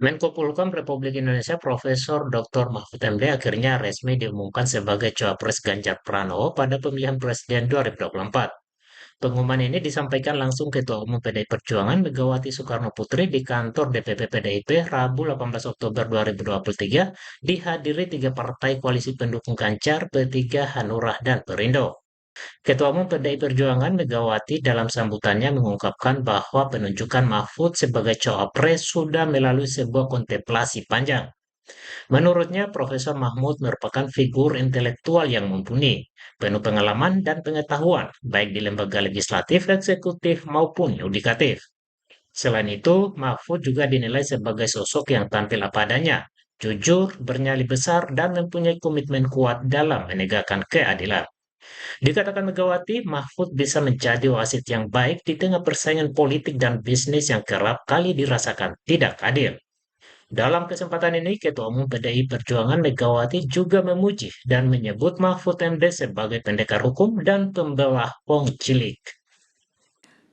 Menko Polhukam Republik Indonesia Profesor Dr. Mahfud MD akhirnya resmi diumumkan sebagai cawapres Ganjar Pranowo pada pemilihan presiden 2024. Pengumuman ini disampaikan langsung Ketua Umum PDI Perjuangan Megawati Soekarno Putri di kantor DPP PDIP Rabu 18 Oktober 2023 dihadiri tiga partai koalisi pendukung Ganjar, P3, Hanura, dan Perindo. Ketua Umum PDI Perjuangan Megawati dalam sambutannya mengungkapkan bahwa penunjukan Mahfud sebagai cawapres sudah melalui sebuah kontemplasi panjang. Menurutnya, Profesor Mahmud merupakan figur intelektual yang mumpuni, penuh pengalaman dan pengetahuan, baik di lembaga legislatif, eksekutif, maupun yudikatif. Selain itu, Mahfud juga dinilai sebagai sosok yang tampil apa adanya, jujur, bernyali besar, dan mempunyai komitmen kuat dalam menegakkan keadilan. Dikatakan Megawati, Mahfud bisa menjadi wasit yang baik di tengah persaingan politik dan bisnis yang kerap kali dirasakan tidak adil. Dalam kesempatan ini, Ketua Umum PDI Perjuangan Megawati juga memuji dan menyebut Mahfud MD sebagai pendekar hukum dan pembelah wong cilik.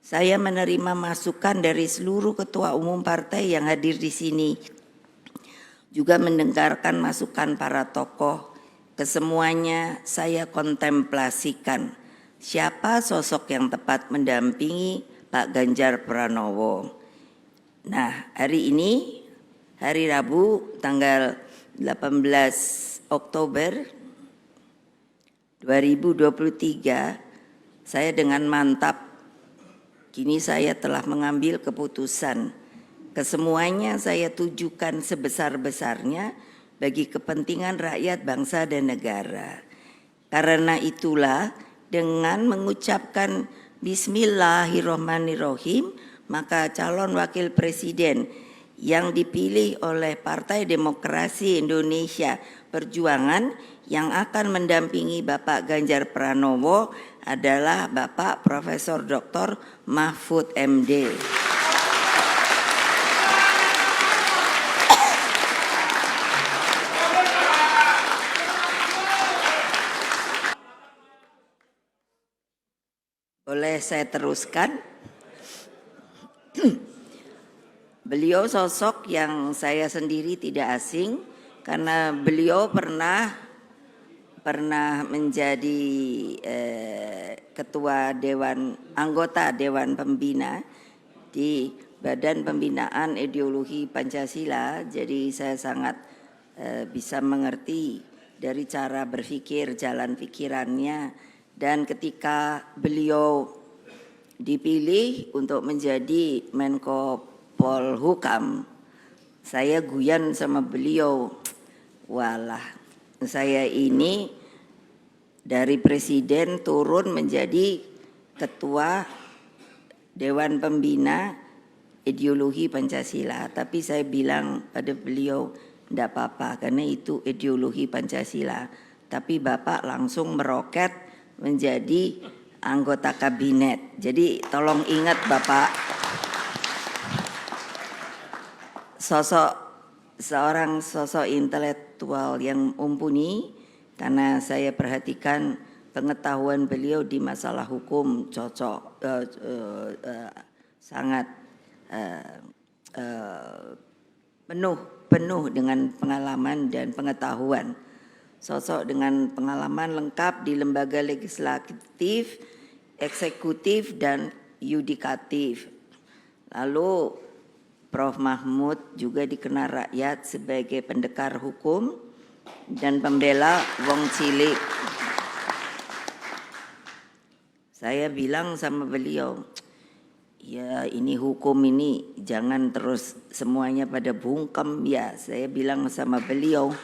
Saya menerima masukan dari seluruh ketua umum partai yang hadir di sini. Juga mendengarkan masukan para tokoh. Kesemuanya saya kontemplasikan siapa sosok yang tepat mendampingi Pak Ganjar Pranowo. Nah, hari ini, hari Rabu tanggal 18 Oktober 2023, saya dengan mantap kini saya telah mengambil keputusan. Kesemuanya saya tujukan sebesar-besarnya bagi kepentingan rakyat, bangsa, dan negara. Karena itulah dengan mengucapkan Bismillahirrohmanirrohim, maka calon wakil presiden yang dipilih oleh Partai Demokrasi Indonesia Perjuangan yang akan mendampingi Bapak Ganjar Pranowo adalah Bapak Profesor Dr. Mahfud MD. Boleh saya teruskan? Beliau sosok yang saya sendiri tidak asing karena beliau pernah menjadi ketua anggota Dewan Pembina di Badan Pembinaan Ideologi Pancasila. Jadi saya sangat bisa mengerti dari cara berpikir, jalan pikirannya. Dan ketika beliau dipilih untuk menjadi Menko Polhukam, saya guyan sama beliau. Walah, saya ini dari presiden turun menjadi ketua Dewan Pembina Ideologi Pancasila. Tapi saya bilang pada beliau, tidak apa-apa karena itu ideologi Pancasila. Tapi Bapak langsung meroket menjadi anggota kabinet. Jadi tolong ingat Bapak, seorang sosok intelektual yang mumpuni, karena saya perhatikan pengetahuan beliau di masalah hukum cocok, sangat penuh dengan pengalaman dan pengetahuan. Sosok dengan pengalaman lengkap di lembaga legislatif, eksekutif, dan yudikatif. Lalu Prof. Mahmud juga dikenal rakyat sebagai pendekar hukum dan pembela wong cilik. Saya bilang sama beliau, ya ini hukum ini jangan terus semuanya pada bungkem ya. Saya bilang sama beliau,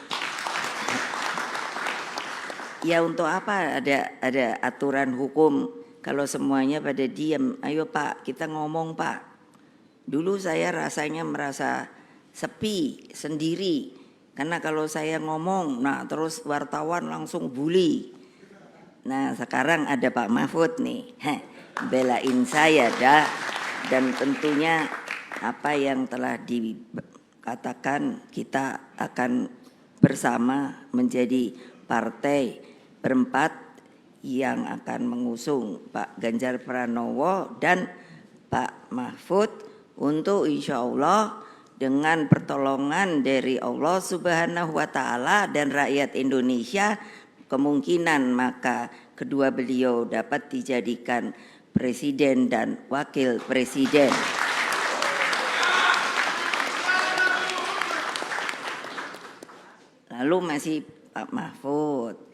ya untuk apa ada aturan hukum kalau semuanya pada diam. Ayo Pak, kita ngomong Pak. Dulu saya rasanya merasa sepi sendiri. Karena kalau saya ngomong, nah terus wartawan langsung bully. Nah sekarang ada Pak Mahfud nih, belain saya dah. Dan tentunya apa yang telah dikatakan kita akan bersama menjadi partai berempat yang akan mengusung Pak Ganjar Pranowo dan Pak Mahfud untuk insya Allah dengan pertolongan dari Allah Subhanahu wa taala dan rakyat Indonesia, kemungkinan maka kedua beliau dapat dijadikan presiden dan wakil presiden. Lalu masih Pak Mahfud.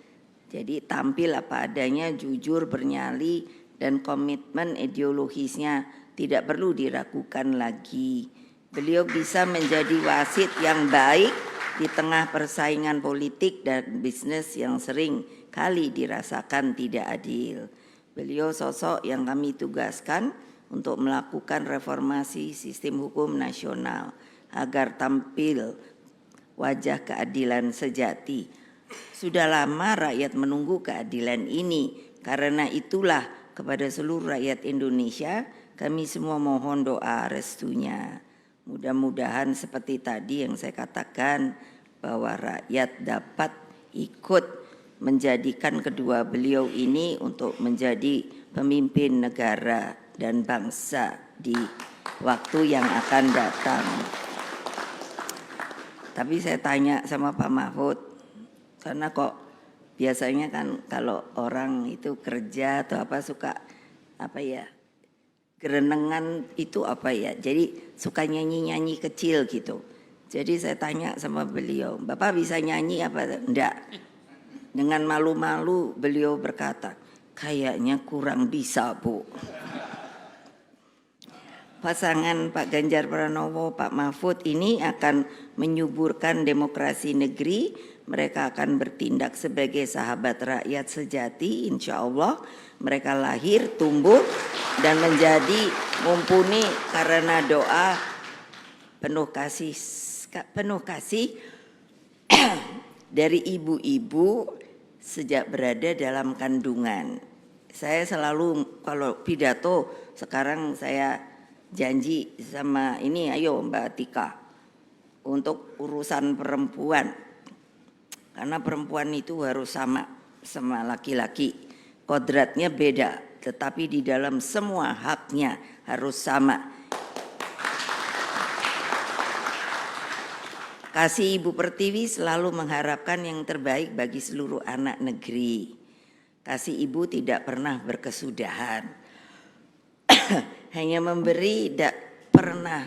Jadi tampil apa adanya, jujur, bernyali, dan komitmen ideologisnya tidak perlu diragukan lagi. Beliau bisa menjadi wasit yang baik di tengah persaingan politik dan bisnis yang sering kali dirasakan tidak adil. Beliau sosok yang kami tugaskan untuk melakukan reformasi sistem hukum nasional agar tampil wajah keadilan sejati. Sudah lama rakyat menunggu keadilan ini. Karena itulah kepada seluruh rakyat Indonesia kami semua mohon doa restunya. Mudah-mudahan seperti tadi yang saya katakan, bahwa rakyat dapat ikut menjadikan kedua beliau ini untuk menjadi pemimpin negara dan bangsa di waktu yang akan datang. Tapi saya tanya sama Pak Mahfud, karena kok biasanya kan kalau orang itu kerja atau apa suka apa ya, gerenengan itu apa ya, jadi suka nyanyi-nyanyi kecil gitu. Jadi saya tanya sama beliau, Bapak bisa nyanyi apa? Enggak. Dengan malu-malu beliau berkata, kayaknya kurang bisa, Bu. Pasangan Pak Ganjar Pranowo, Pak Mahfud ini akan menyuburkan demokrasi negeri. Mereka akan bertindak sebagai sahabat rakyat sejati, insya Allah. Mereka lahir, tumbuh, dan menjadi mumpuni karena doa penuh kasih dari ibu-ibu sejak berada dalam kandungan. Saya selalu kalau pidato sekarang saya janji sama ini, ayo Mbak Atika, untuk urusan perempuan. Karena perempuan itu harus sama laki-laki. Kodratnya beda, tetapi di dalam semua haknya harus sama. Kasih Ibu Pertiwi selalu mengharapkan yang terbaik bagi seluruh anak negeri. Kasih Ibu tidak pernah berkesudahan. Hanya memberi, tidak pernah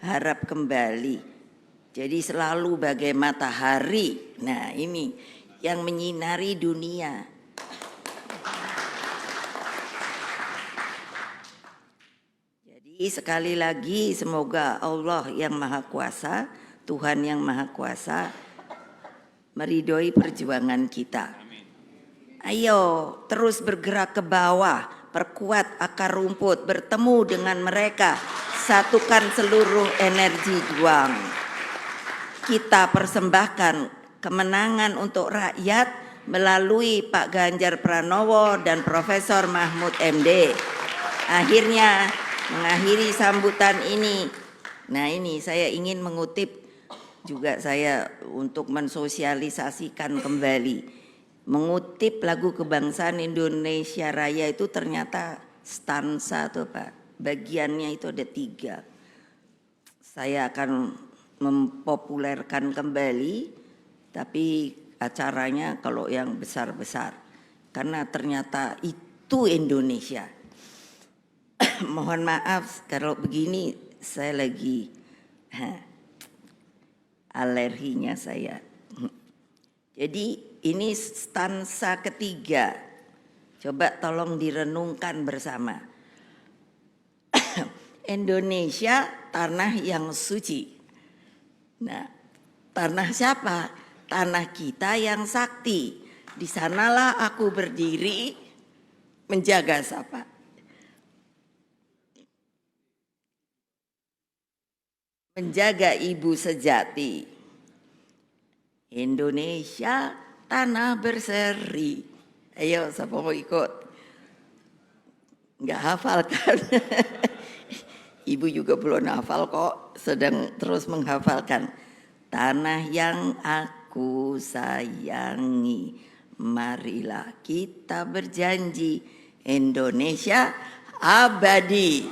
harap kembali. Jadi selalu bagai matahari. Nah ini yang menyinari dunia. Jadi sekali lagi semoga Allah yang Maha Kuasa, Tuhan yang Maha Kuasa meridhoi perjuangan kita. Ayo terus bergerak ke bawah, perkuat akar rumput, bertemu dengan mereka, satukan seluruh energi juang. Kita persembahkan kemenangan untuk rakyat melalui Pak Ganjar Pranowo dan Profesor Mahfud MD. Akhirnya mengakhiri sambutan ini. Nah ini saya ingin mengutip juga saya untuk mensosialisasikan kembali. Mengutip lagu kebangsaan Indonesia Raya itu ternyata stansa tuh Pak. Bagiannya itu ada 3. Saya akan mempopulerkan kembali, tapi acaranya kalau yang besar-besar. Karena ternyata itu Indonesia. Mohon maaf kalau begini saya lagi alerginya saya. Jadi ini stansa ketiga. Coba tolong direnungkan bersama. Indonesia tanah yang suci. Nah, tanah siapa? Tanah kita yang sakti. Di sanalah aku berdiri menjaga siapa? Menjaga ibu sejati. Indonesia tanah berseri. Ayo siapa mau ikut? Enggak hafal kan? Ibu juga belum hafal kok, sedang terus menghafalkan. Tanah yang aku sayangi, marilah kita berjanji Indonesia abadi.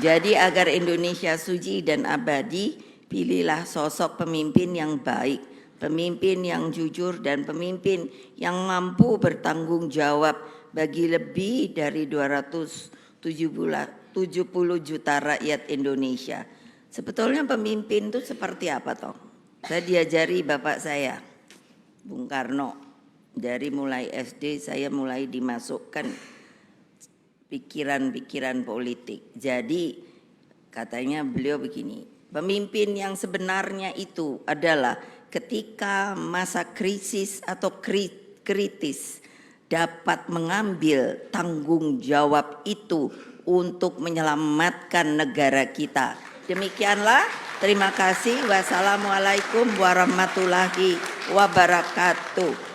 Jadi agar Indonesia suci dan abadi, pilihlah sosok pemimpin yang baik, pemimpin yang jujur, dan pemimpin yang mampu bertanggung jawab bagi lebih dari 270 juta rakyat Indonesia. Sebetulnya pemimpin itu seperti apa toh? Saya diajari bapak saya, Bung Karno. Dari mulai SD saya mulai dimasukkan pikiran-pikiran politik. Jadi katanya beliau begini, pemimpin yang sebenarnya itu adalah ketika masa krisis atau kritis dapat mengambil tanggung jawab itu untuk menyelamatkan negara kita. Demikianlah, terima kasih. Wassalamualaikum warahmatullahi wabarakatuh.